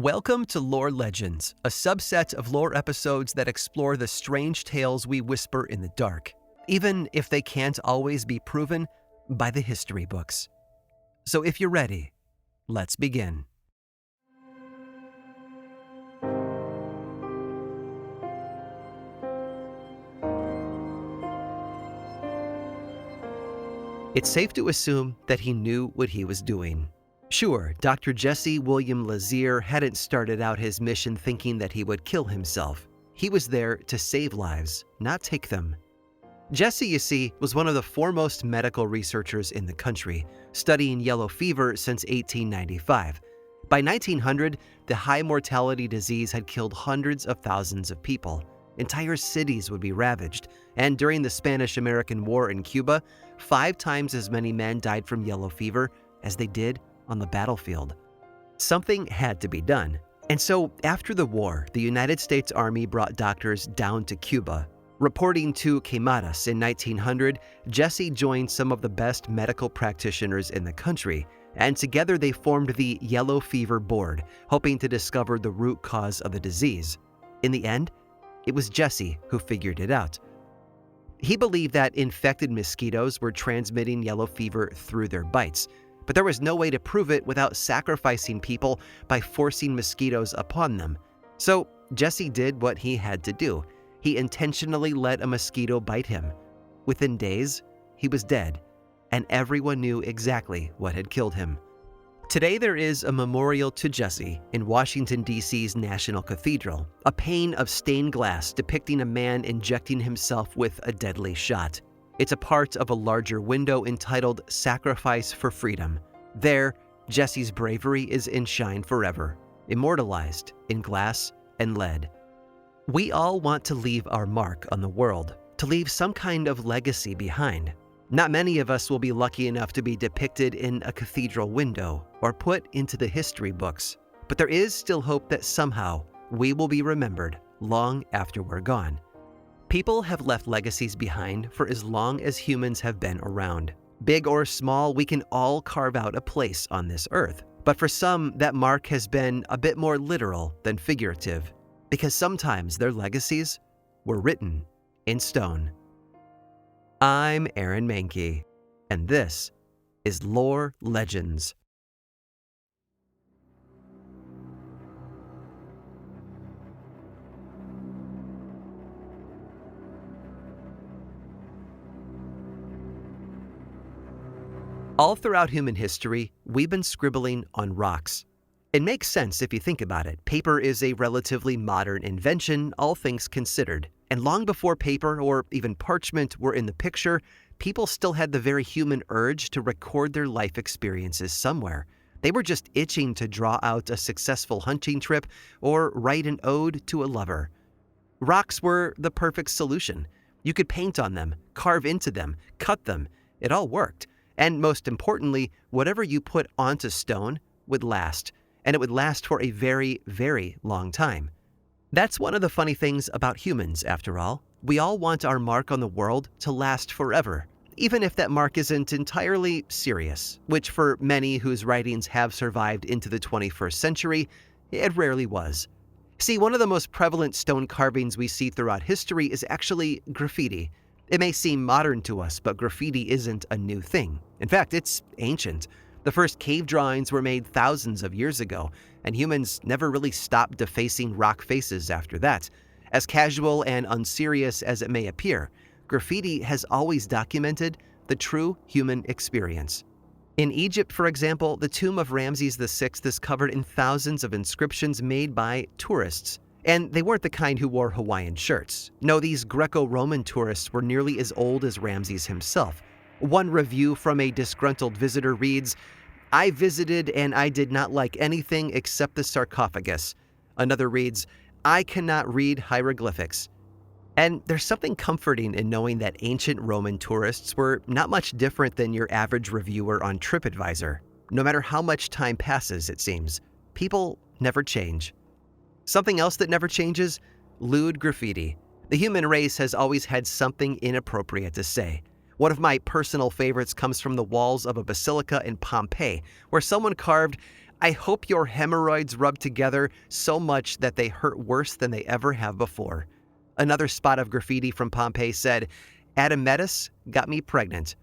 Welcome to Lore Legends, a subset of lore episodes that explore the strange tales we whisper in the dark, even if they can't always be proven by the history books. So if you're ready, let's begin. It's safe to assume that he knew what he was doing. Sure, Dr. Jesse William Lazier hadn't started out his mission thinking that he would kill himself. He was there to save lives, not take them. Jesse, you see, was one of the foremost medical researchers in the country, studying yellow fever since 1895. By 1900, the high mortality disease had killed hundreds of thousands of people. Entire cities would be ravaged, and during the Spanish-American War in Cuba, 5 times as many men died from yellow fever as they did on the battlefield. Something had to be done. And so, after the war, the United States Army brought doctors down to Cuba. Reporting to Quemadas in 1900, Jesse joined some of the best medical practitioners in the country, and together they formed the Yellow Fever Board, hoping to discover the root cause of the disease. In the end, it was Jesse who figured it out. He believed that infected mosquitoes were transmitting yellow fever through their bites, but there was no way to prove it without sacrificing people by forcing mosquitoes upon them. So Jesse did what he had to do. He intentionally let a mosquito bite him. Within days, he was dead, and everyone knew exactly what had killed him. Today there is a memorial to Jesse in Washington, D.C.'s National Cathedral, a pane of stained glass depicting a man injecting himself with a deadly shot. It's a part of a larger window entitled Sacrifice for Freedom. There, Jesse's bravery is enshrined forever, immortalized in glass and lead. We all want to leave our mark on the world, to leave some kind of legacy behind. Not many of us will be lucky enough to be depicted in a cathedral window or put into the history books, but there is still hope that somehow we will be remembered long after we're gone. People have left legacies behind for as long as humans have been around. Big or small, we can all carve out a place on this earth. But for some, that mark has been a bit more literal than figurative, because sometimes their legacies were written in stone. I'm Aaron Mahnke, and this is Lore Legends. All throughout human history, we've been scribbling on rocks. It makes sense if you think about it. Paper is a relatively modern invention, all things considered. And long before paper or even parchment were in the picture, people still had the very human urge to record their life experiences somewhere. They were just itching to draw out a successful hunting trip or write an ode to a lover. Rocks were the perfect solution. You could paint on them, carve into them, cut them. It all worked. And most importantly, whatever you put onto stone would last, and it would last for a very, very long time. That's one of the funny things about humans, after all. We all want our mark on the world to last forever, even if that mark isn't entirely serious, which for many whose writings have survived into the 21st century, it rarely was. See, one of the most prevalent stone carvings we see throughout history is actually graffiti. It may seem modern to us, but graffiti isn't a new thing. In fact, it's ancient. The first cave drawings were made thousands of years ago, and humans never really stopped defacing rock faces after that. As casual and unserious as it may appear, graffiti has always documented the true human experience. In Egypt, for example, the tomb of Ramses VI is covered in thousands of inscriptions made by tourists. And they weren't the kind who wore Hawaiian shirts. No, these Greco-Roman tourists were nearly as old as Ramses himself. One review from a disgruntled visitor reads, "I visited and I did not like anything except the sarcophagus." Another reads, "I cannot read hieroglyphics." And there's something comforting in knowing that ancient Roman tourists were not much different than your average reviewer on TripAdvisor. No matter how much time passes, it seems, people never change. Something else that never changes? Lewd graffiti. The human race has always had something inappropriate to say. One of my personal favorites comes from the walls of a basilica in Pompeii, where someone carved, I hope your hemorrhoids rub together so much that they hurt worse than they ever have before. Another spot of graffiti from Pompeii said, Admetus got me pregnant.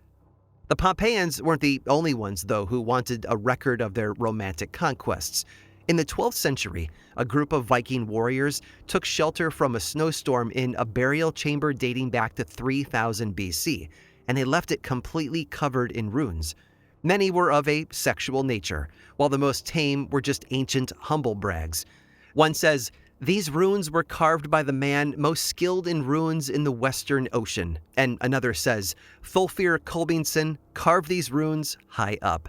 The Pompeians weren't the only ones, though, who wanted a record of their romantic conquests. In the 12th century, a group of Viking warriors took shelter from a snowstorm in a burial chamber dating back to 3000 BC, and they left it completely covered in runes. Many were of a sexual nature, while the most tame were just ancient humble brags. One says, these runes were carved by the man most skilled in runes in the Western Ocean. And another says, Thulfir Kolbeinsson carved these runes high up.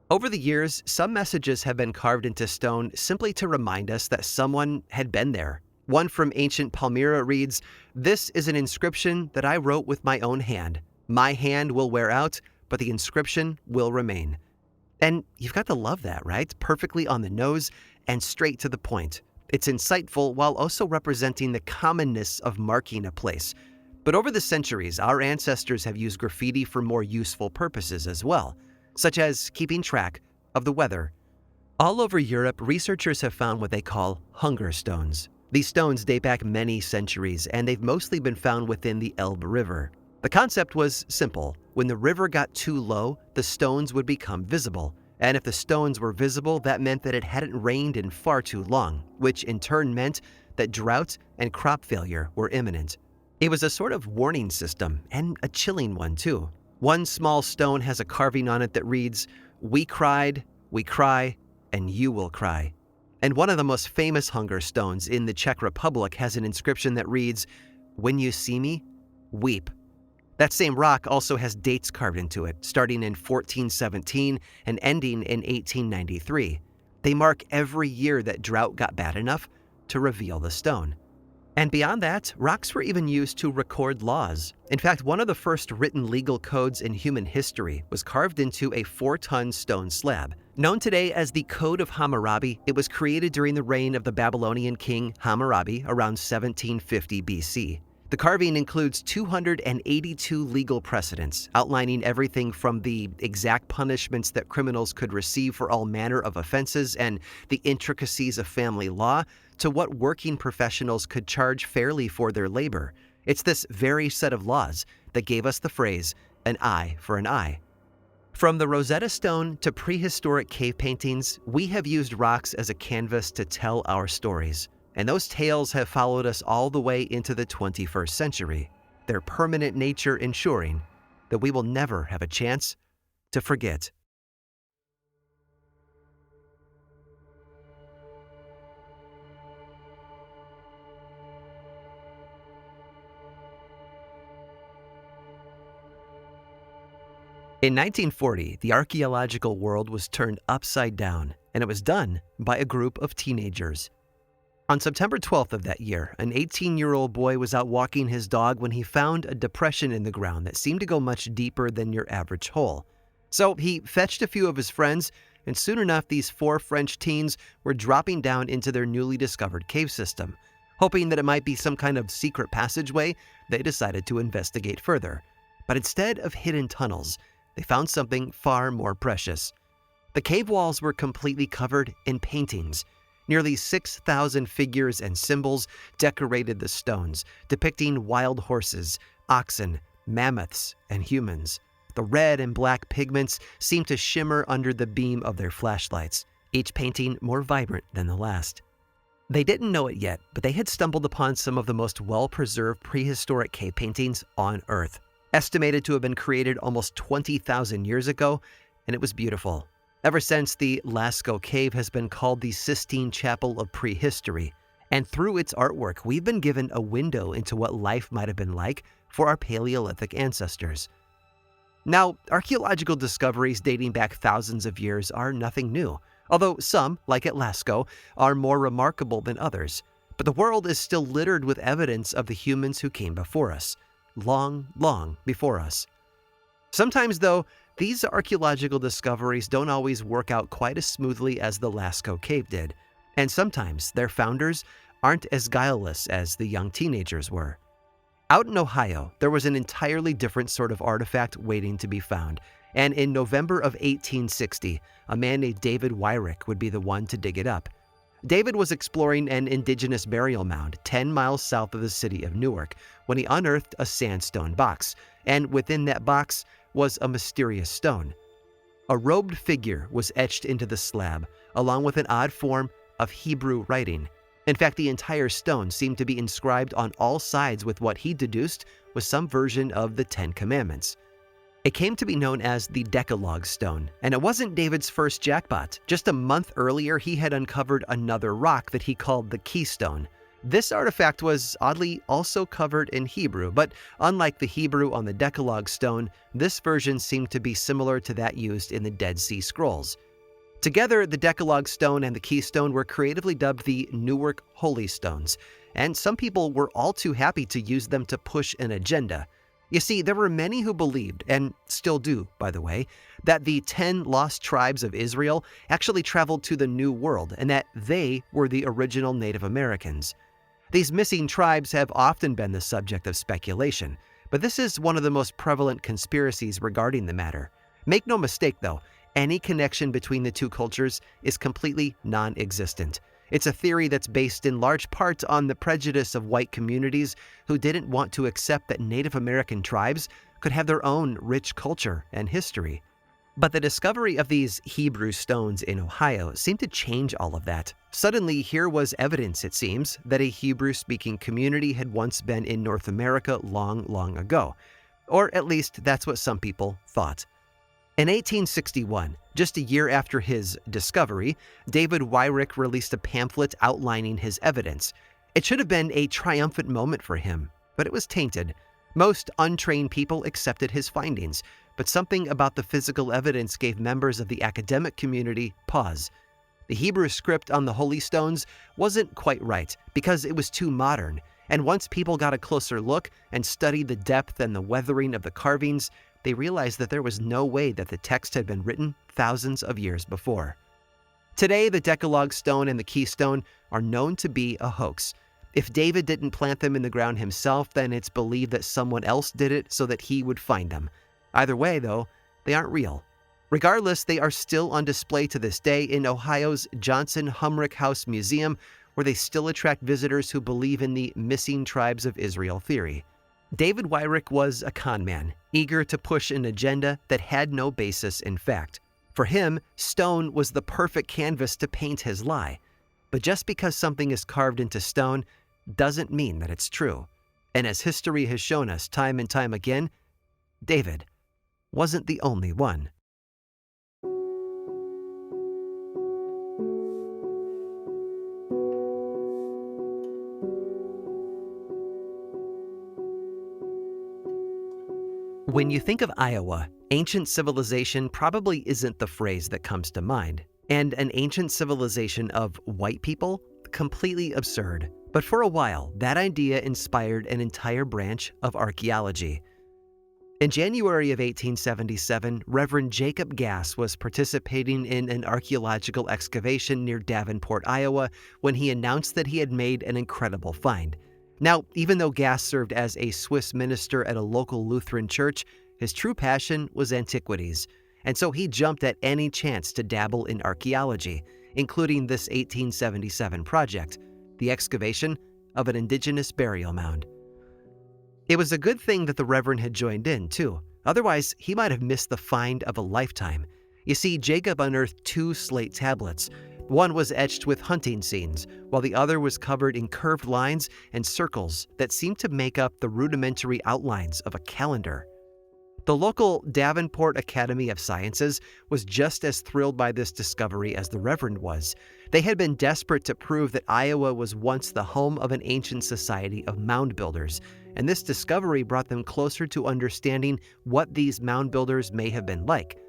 Over the years, some messages have been carved into stone simply to remind us that someone had been there. One from ancient Palmyra reads, this is an inscription that I wrote with my own hand. My hand will wear out, but the inscription will remain. And you've got to love that, right? Perfectly on the nose and straight to the point. It's insightful while also representing the commonness of marking a place. But over the centuries, our ancestors have used graffiti for more useful purposes as well, such as keeping track of the weather. All over Europe, researchers have found what they call hunger stones. These stones date back many centuries, and they've mostly been found within the Elbe River. The concept was simple. When the river got too low, the stones would become visible. And if the stones were visible, that meant that it hadn't rained in far too long, which in turn meant that drought and crop failure were imminent. It was a sort of warning system, and a chilling one too. One small stone has a carving on it that reads, we cried, we cry, and you will cry. And one of the most famous hunger stones in the Czech Republic has an inscription that reads, when you see me, weep. That same rock also has dates carved into it, starting in 1417 and ending in 1893. They mark every year that drought got bad enough to reveal the stone. And beyond that, rocks were even used to record laws. In fact, one of the first written legal codes in human history was carved into a 4-ton stone slab. Known today as the Code of Hammurabi, it was created during the reign of the Babylonian king Hammurabi around 1750 BC. The carving includes 282 legal precedents, outlining everything from the exact punishments that criminals could receive for all manner of offenses and the intricacies of family law, to what working professionals could charge fairly for their labor. It's this very set of laws that gave us the phrase, an eye for an eye. From the Rosetta Stone to prehistoric cave paintings, we have used rocks as a canvas to tell our stories. And those tales have followed us all the way into the 21st century, their permanent nature ensuring that we will never have a chance to forget. In 1940, the archaeological world was turned upside down, and it was done by a group of teenagers. On September 12th of that year, an 18-year-old boy was out walking his dog when he found a depression in the ground that seemed to go much deeper than your average hole. So he fetched a few of his friends, and soon enough these 4 French teens were dropping down into their newly discovered cave system. Hoping that it might be some kind of secret passageway, they decided to investigate further. But instead of hidden tunnels, they found something far more precious. The cave walls were completely covered in paintings. Nearly 6,000 figures and symbols decorated the stones, depicting wild horses, oxen, mammoths, and humans. The red and black pigments seemed to shimmer under the beam of their flashlights, each painting more vibrant than the last. They didn't know it yet, but they had stumbled upon some of the most well-preserved prehistoric cave paintings on Earth, estimated to have been created almost 20,000 years ago, and it was beautiful. Ever since, the Lascaux Cave has been called the Sistine Chapel of Prehistory, and through its artwork, we've been given a window into what life might have been like for our Paleolithic ancestors. Now, archaeological discoveries dating back thousands of years are nothing new, although some, like at Lascaux, are more remarkable than others. But the world is still littered with evidence of the humans who came before us, long, long before us. Sometimes, though, these archaeological discoveries don't always work out quite as smoothly as the Lascaux Cave did, and sometimes their founders aren't as guileless as the young teenagers were. Out in Ohio, there was an entirely different sort of artifact waiting to be found, and in November of 1860, a man named David Wyrick would be the one to dig it up. David was exploring an indigenous burial mound 10 miles south of the city of Newark when he unearthed a sandstone box, and within that box was a mysterious stone. A robed figure was etched into the slab, along with an odd form of Hebrew writing. In fact, the entire stone seemed to be inscribed on all sides with what he deduced was some version of the Ten Commandments. It came to be known as the Decalogue Stone, and it wasn't David's first jackpot. Just a month earlier, he had uncovered another rock that he called the Keystone. This artifact was oddly also covered in Hebrew, but unlike the Hebrew on the Decalogue Stone, this version seemed to be similar to that used in the Dead Sea Scrolls. Together, the Decalogue Stone and the Keystone were creatively dubbed the Newark Holy Stones, and some people were all too happy to use them to push an agenda. You see, there were many who believed, and still do, by the way, that the 10 lost tribes of Israel actually traveled to the New World and that they were the original Native Americans. These missing tribes have often been the subject of speculation, but this is one of the most prevalent conspiracies regarding the matter. Make no mistake, though, any connection between the two cultures is completely non-existent. It's a theory that's based in large part on the prejudice of white communities who didn't want to accept that Native American tribes could have their own rich culture and history. But the discovery of these Hebrew stones in Ohio seemed to change all of that. Suddenly, here was evidence, it seems, that a Hebrew-speaking community had once been in North America long, long ago. Or at least that's what some people thought. In 1861, just a year after his discovery, David Wyrick released a pamphlet outlining his evidence. It should have been a triumphant moment for him, but it was tainted. Most untrained people accepted his findings, but something about the physical evidence gave members of the academic community pause. The Hebrew script on the Holy Stones wasn't quite right because it was too modern, and once people got a closer look and studied the depth and the weathering of the carvings, they realized that there was no way that the text had been written thousands of years before. Today, the Decalogue Stone and the Keystone are known to be a hoax. If David didn't plant them in the ground himself, then it's believed that someone else did it so that he would find them. Either way, though, they aren't real. Regardless, they are still on display to this day in Ohio's Johnson Humrick House Museum, where they still attract visitors who believe in the missing tribes of Israel theory. David Wyrick was a con man, eager to push an agenda that had no basis in fact. For him, stone was the perfect canvas to paint his lie. But just because something is carved into stone doesn't mean that it's true. And as history has shown us time and time again, David wasn't the only one. When you think of Iowa, ancient civilization probably isn't the phrase that comes to mind. And an ancient civilization of white people? Completely absurd. But for a while, that idea inspired an entire branch of archaeology. In January of 1877, Reverend Jacob Gass was participating in an archaeological excavation near Davenport, Iowa, when he announced that he had made an incredible find. Now, even though Gass served as a Swiss minister at a local Lutheran church, his true passion was antiquities, and so he jumped at any chance to dabble in archaeology, including this 1877 project, the excavation of an indigenous burial mound. It was a good thing that the Reverend had joined in, too. Otherwise, he might have missed the find of a lifetime. You see, Jacob unearthed 2 slate tablets. One was etched with hunting scenes, while the other was covered in curved lines and circles that seemed to make up the rudimentary outlines of a calendar. The local Davenport Academy of Sciences was just as thrilled by this discovery as the Reverend was. They had been desperate to prove that Iowa was once the home of an ancient society of mound builders, and this discovery brought them closer to understanding what these mound builders may have been like.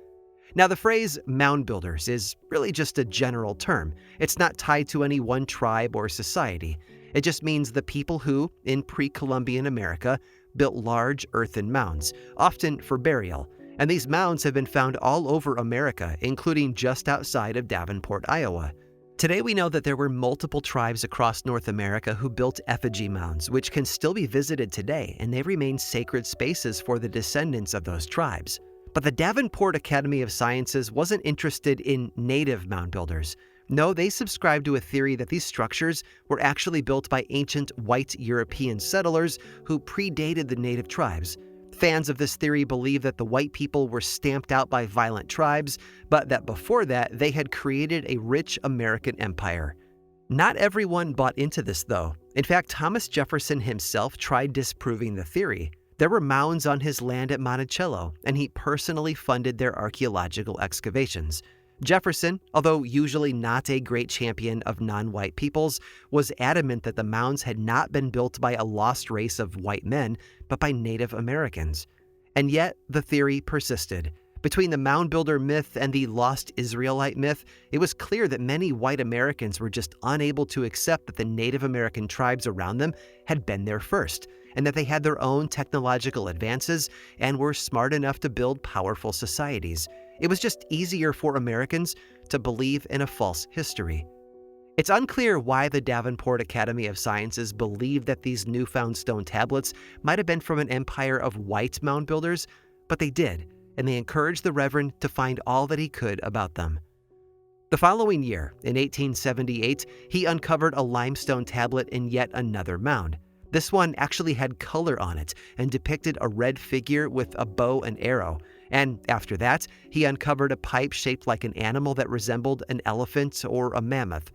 Now, the phrase mound builders is really just a general term. It's not tied to any one tribe or society. It just means the people who, in pre-Columbian America, built large earthen mounds, often for burial, and these mounds have been found all over America, including just outside of Davenport, Iowa. Today we know that there were multiple tribes across North America who built effigy mounds, which can still be visited today, and they remain sacred spaces for the descendants of those tribes. But the Davenport Academy of Sciences wasn't interested in native mound builders. No, they subscribed to a theory that these structures were actually built by ancient white European settlers who predated the native tribes. Fans of this theory believe that the white people were stamped out by violent tribes, but that before that, they had created a rich American empire. Not everyone bought into this, though. In fact, Thomas Jefferson himself tried disproving the theory. There were mounds on his land at Monticello, and he personally funded their archaeological excavations. Jefferson, although usually not a great champion of non-white peoples, was adamant that the mounds had not been built by a lost race of white men, but by Native Americans. And yet, the theory persisted. Between the mound builder myth and the lost Israelite myth, it was clear that many white Americans were just unable to accept that the Native American tribes around them had been there first, and that they had their own technological advances and were smart enough to build powerful societies. It was just easier for Americans to believe in a false history. It's unclear why the Davenport Academy of Sciences believed that these newfound stone tablets might have been from an empire of white mound builders, but they did, and they encouraged the Reverend to find all that he could about them. The following year, in 1878, he uncovered a limestone tablet in yet another mound. This one actually had color on it and depicted a red figure with a bow and arrow. And after that, he uncovered a pipe shaped like an animal that resembled an elephant or a mammoth.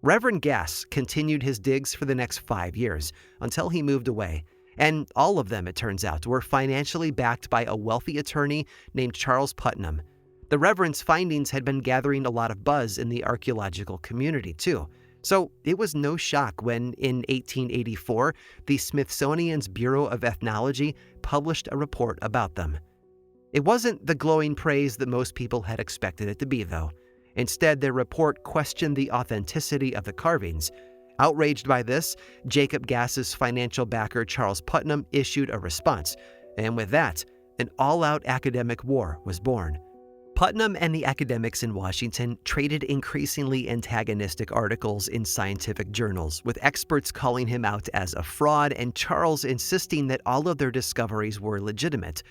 Reverend Gass continued his digs for the next 5 years, until he moved away. And all of them, it turns out, were financially backed by a wealthy attorney named Charles Putnam. The Reverend's findings had been gathering a lot of buzz in the archaeological community, too. So it was no shock when, in 1884, the Smithsonian's Bureau of Ethnology published a report about them. It wasn't the glowing praise that most people had expected it to be, though. Instead, their report questioned the authenticity of the carvings. Outraged by this, Jacob Gass's financial backer Charles Putnam issued a response, and with that, an all-out academic war was born. Putnam and the academics in Washington traded increasingly antagonistic articles in scientific journals, with experts calling him out as a fraud and Charles insisting that all of their discoveries were legitimate.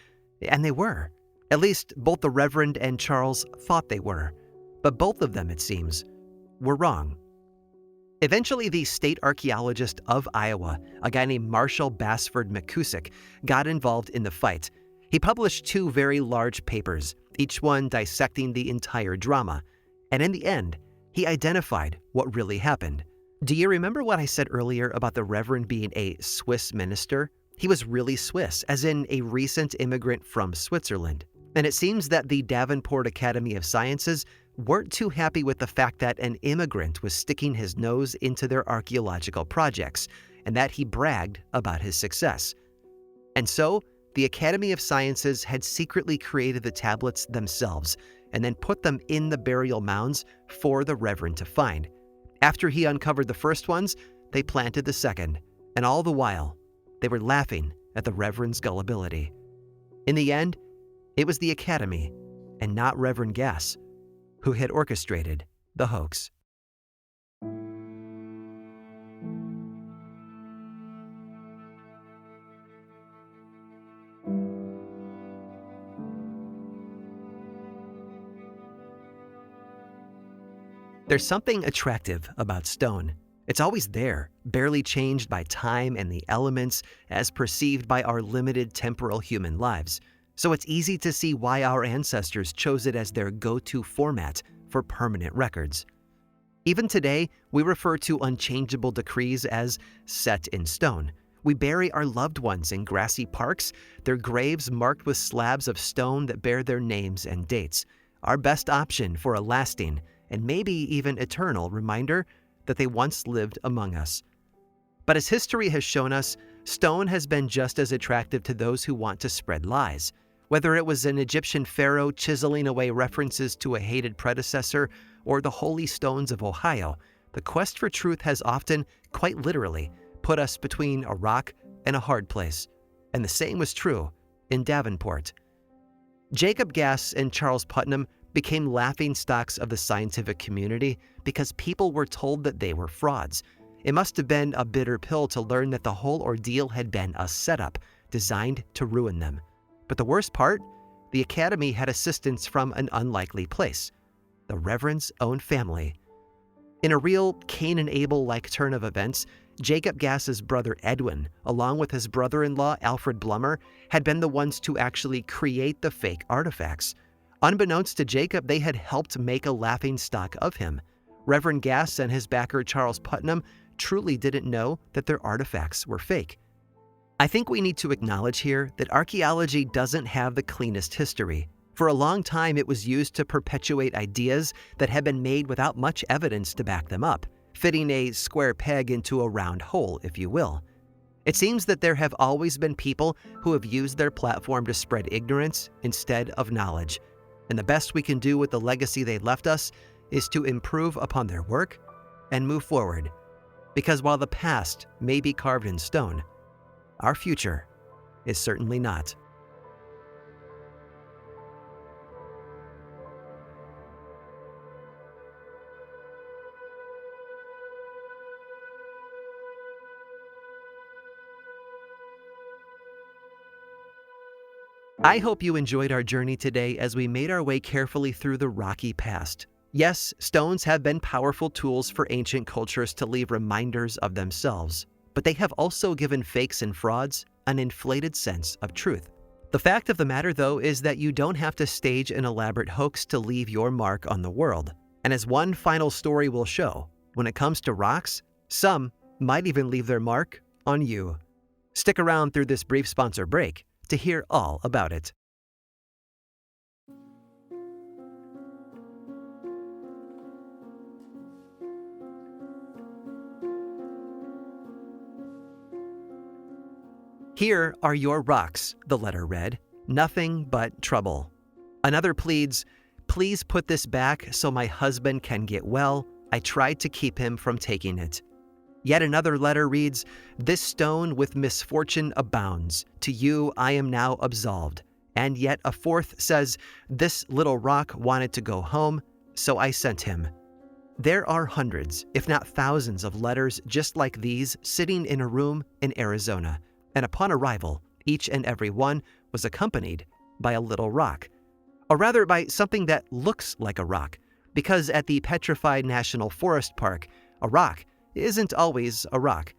And they were. At least both the Reverend and Charles thought they were. But both of them, it seems, were wrong. Eventually, the state archaeologist of Iowa, a guy named Marshall Basford McCusick, got involved in the fight. He published 2 very large papers, each one dissecting the entire drama. And in the end, he identified what really happened. Do you remember what I said earlier about the Reverend being a Swiss minister? He was really Swiss, as in a recent immigrant from Switzerland. And it seems that the Davenport Academy of Sciences weren't too happy with the fact that an immigrant was sticking his nose into their archaeological projects, and that he bragged about his success. And so, the Academy of Sciences had secretly created the tablets themselves, and then put them in the burial mounds for the Reverend to find. After he uncovered the first ones, they planted the second, and all the while, they were laughing at the Reverend's gullibility. In the end, it was the Academy, and not Reverend Gass, who had orchestrated the hoax. There's something attractive about stone. It's always there, barely changed by time and the elements as perceived by our limited temporal human lives. So it's easy to see why our ancestors chose it as their go-to format for permanent records. Even today, we refer to unchangeable decrees as set in stone. We bury our loved ones in grassy parks, their graves marked with slabs of stone that bear their names and dates. Our best option for a lasting, and maybe even eternal, reminder that they once lived among us. But as history has shown us, stone has been just as attractive to those who want to spread lies. Whether it was an Egyptian pharaoh chiseling away references to a hated predecessor, or the holy stones of Ohio, the quest for truth has often, quite literally, put us between a rock and a hard place. And the same was true in Davenport. Jacob Gass and Charles Putnam became laughingstocks of the scientific community because people were told that they were frauds. It must have been a bitter pill to learn that the whole ordeal had been a setup designed to ruin them. But the worst part the Academy had assistance from an unlikely place: the Reverend's own family. In a real Cain and Abel-like turn of events, Jacob Gass's brother Edwin, along with his brother-in-law Alfred Blummer, had been the ones to actually create the fake artifacts. Unbeknownst to Jacob, they had helped make a laughingstock of him. Reverend Gass and his backer Charles Putnam truly didn't know that their artifacts were fake. I think we need to acknowledge here that archaeology doesn't have the cleanest history. For a long time, it was used to perpetuate ideas that had been made without much evidence to back them up, fitting a square peg into a round hole, if you will. It seems that there have always been people who have used their platform to spread ignorance instead of knowledge. And the best we can do with the legacy they left us is to improve upon their work and move forward. Because while the past may be carved in stone, our future is certainly not. I hope you enjoyed our journey today as we made our way carefully through the rocky past. Yes, stones have been powerful tools for ancient cultures to leave reminders of themselves, but they have also given fakes and frauds an inflated sense of truth. The fact of the matter, though, is that you don't have to stage an elaborate hoax to leave your mark on the world. And as one final story will show, when it comes to rocks, some might even leave their mark on you. Stick around through this brief sponsor break to hear all about it. Here are your rocks, the letter read. Nothing but trouble. Another pleads, please put this back so my husband can get well. I tried to keep him from taking it. Yet another letter reads, this stone with misfortune abounds. To you I am now absolved. And yet a fourth says, this little rock wanted to go home, so I sent him. There are hundreds, if not thousands of letters just like these sitting in a room in Arizona. And upon arrival, each and every one was accompanied by a little rock. Or rather by something that looks like a rock. Because at the Petrified National Forest Park, a rock isn't always a rock.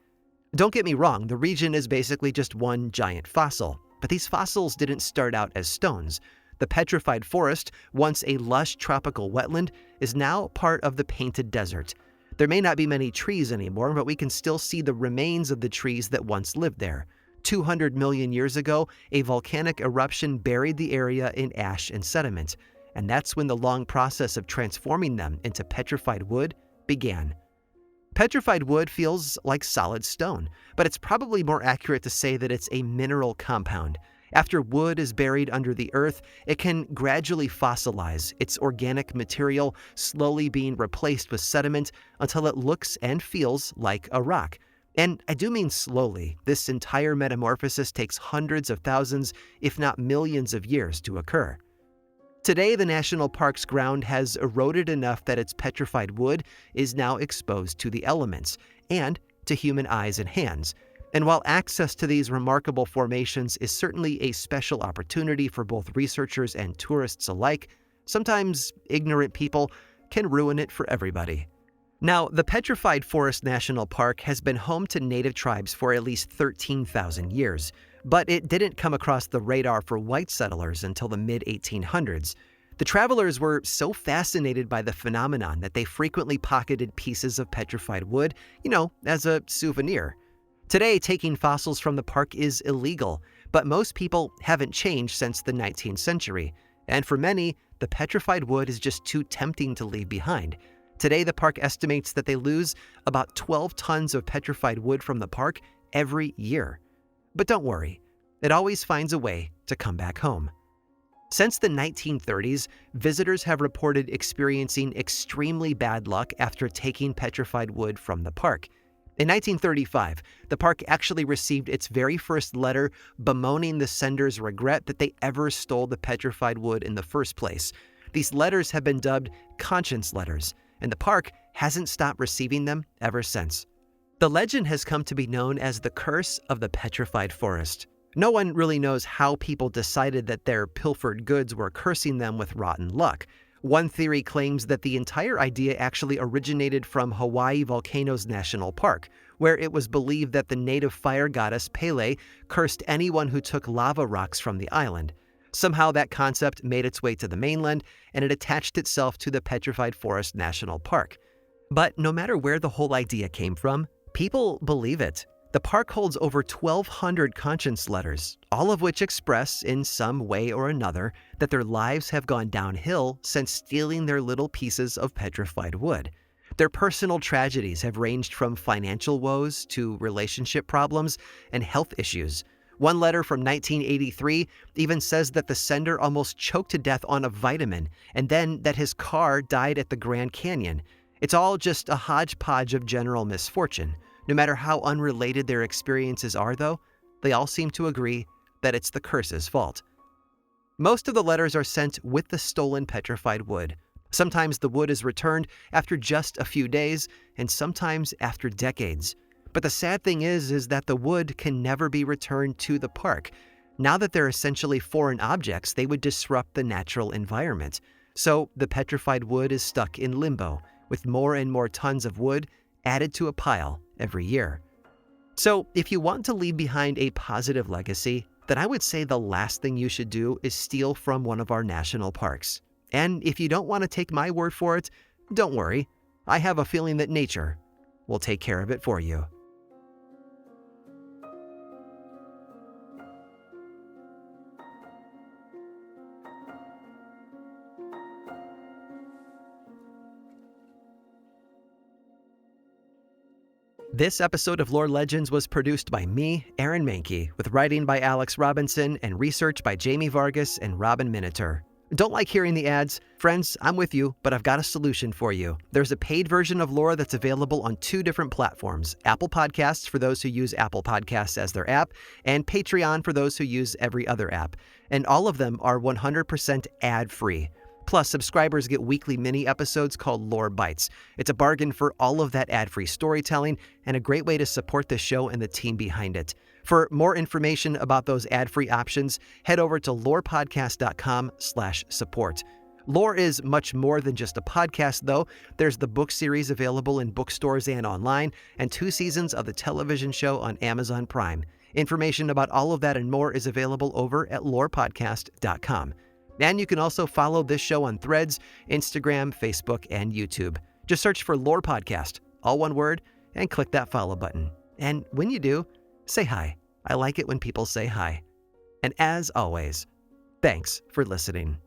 Don't get me wrong, the region is basically just one giant fossil, but these fossils didn't start out as stones. The Petrified Forest, once a lush tropical wetland, is now part of the Painted Desert. There may not be many trees anymore, but we can still see the remains of the trees that once lived there. 200 million years ago, a volcanic eruption buried the area in ash and sediment, and that's when the long process of transforming them into petrified wood began. Petrified wood feels like solid stone, but it's probably more accurate to say that it's a mineral compound. After wood is buried under the earth, it can gradually fossilize, its organic material slowly being replaced with sediment until it looks and feels like a rock. And I do mean slowly. This entire metamorphosis takes hundreds of thousands, if not millions of years to occur. Today, the national park's ground has eroded enough that its petrified wood is now exposed to the elements and to human eyes and hands. And while access to these remarkable formations is certainly a special opportunity for both researchers and tourists alike, sometimes ignorant people can ruin it for everybody. Now, the Petrified Forest National Park has been home to native tribes for at least 13,000 years, but it didn't come across the radar for white settlers until the mid-1800s. The travelers were so fascinated by the phenomenon that they frequently pocketed pieces of petrified wood, as a souvenir. Today, taking fossils from the park is illegal, but most people haven't changed since the 19th century, and for many, the petrified wood is just too tempting to leave behind. Today, the park estimates that they lose about 12 tons of petrified wood from the park every year. But don't worry, it always finds a way to come back home. Since the 1930s, visitors have reported experiencing extremely bad luck after taking petrified wood from the park. In 1935, the park actually received its very first letter bemoaning the sender's regret that they ever stole the petrified wood in the first place. These letters have been dubbed conscience letters, and the park hasn't stopped receiving them ever since. The legend has come to be known as the Curse of the Petrified Forest. No one really knows how people decided that their pilfered goods were cursing them with rotten luck. One theory claims that the entire idea actually originated from Hawaii Volcanoes National Park, where it was believed that the native fire goddess Pele cursed anyone who took lava rocks from the island. Somehow that concept made its way to the mainland, and it attached itself to the Petrified Forest National Park. But no matter where the whole idea came from, people believe it. The park holds over 1,200 conscience letters, all of which express, in some way or another, that their lives have gone downhill since stealing their little pieces of petrified wood. Their personal tragedies have ranged from financial woes to relationship problems and health issues. One letter from 1983 even says that the sender almost choked to death on a vitamin, and then that his car died at the Grand Canyon. It's all just a hodgepodge of general misfortune. No matter how unrelated their experiences are, though, they all seem to agree that it's the curse's fault. Most of the letters are sent with the stolen petrified wood. Sometimes the wood is returned after just a few days, and sometimes after decades. But the sad thing is that the wood can never be returned to the park. Now that they're essentially foreign objects, they would disrupt the natural environment. So the petrified wood is stuck in limbo, with more and more tons of wood added to a pile every year. So if you want to leave behind a positive legacy, then I would say the last thing you should do is steal from one of our national parks. And if you don't want to take my word for it, don't worry. I have a feeling that nature will take care of it for you. This episode of Lore Legends was produced by me, Aaron Mahnke, with writing by Alex Robinson and research by Jamie Vargas and Robin Miniter. Don't like hearing the ads? Friends, I'm with you, but I've got a solution for you. There's a paid version of Lore that's available on 2 different platforms: Apple Podcasts for those who use Apple Podcasts as their app, and Patreon for those who use every other app. And all of them are 100% ad-free. Plus, subscribers get weekly mini episodes called Lore Bites. It's a bargain for all of that ad-free storytelling and a great way to support the show and the team behind it. For more information about those ad-free options, head over to lorepodcast.com/support. Lore is much more than just a podcast, though. There's the book series available in bookstores and online, and 2 seasons of the television show on Amazon Prime. Information about all of that and more is available over at lorepodcast.com. And you can also follow this show on Threads, Instagram, Facebook, and YouTube. Just search for Lore Podcast, all one word, and click that follow button. And when you do, say hi. I like it when people say hi. And as always, thanks for listening.